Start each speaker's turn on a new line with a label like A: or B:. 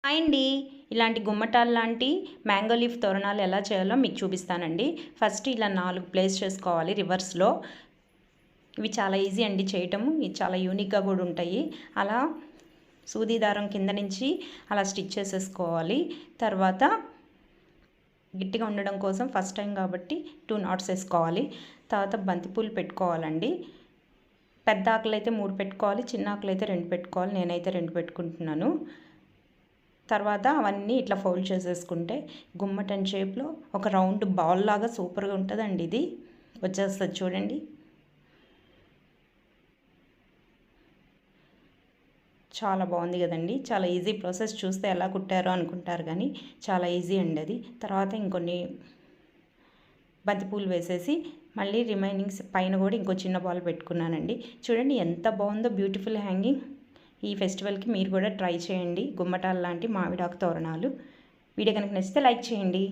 A: Hi అండి. ఇలాంటి గుమ్మటాలు లాంటి మ్యాంగో లీఫ్ తోరణాలు ఎలా చేయాలో మీకు చూపిస్తానండి. ఫస్ట్ ఇలా 4 ప్లేస్ చేసుకోవాలి రివర్స్లో. ఇవి చాలా ఈజీ అండి చేయటము. ఇవి చాలా యూనిక్గా కూడా ఉంటాయి. అలా సూది దారం కింద నుంచి అలా స్టిచ్ చేసేసుకోవాలి. తర్వాత గట్టిగా ఉండడం కోసం ఫస్ట్ టైం కాబట్టి 2 నాట్స్ వేసుకోవాలి. తర్వాత బంతిపూలు పెట్టుకోవాలండి. పెద్ద ఆకులు అయితే 3 పెట్టుకోవాలి, చిన్న ఆకులు అయితే 2 పెట్టుకోవాలి. నేనైతే 2 పెట్టుకుంటున్నాను. తర్వాత అవన్నీ ఇట్లా ఫోల్డ్ చేసేసుకుంటే గుమ్మటన్ షేప్లో ఒక రౌండ్ బాల్ లాగా సూపర్గా ఉంటుందండి. ఇది వచ్చేస్తుంది చూడండి. చాలా బాగుంది కదండి. చాలా ఈజీ ప్రాసెస్. చూస్తే ఎలా కుట్టారో అనుకుంటారు కానీ చాలా ఈజీ అండి అది. తర్వాత ఇంకొన్ని బంతిపూలు వేసేసి మళ్ళీ రిమైనింగ్స్ పైన కూడా ఇంకో చిన్న బాల్ పెట్టుకున్నానండి. చూడండి ఎంత బాగుందో, బ్యూటిఫుల్ హ్యాంగింగ్. ఈ ఫెస్టివల్కి మీరు కూడా ట్రై చేయండి గుమ్మటాలు లాంటి మామిడాకు తోరణాలు. వీడియో కనుక నచ్చితే లైక్ చేయండి.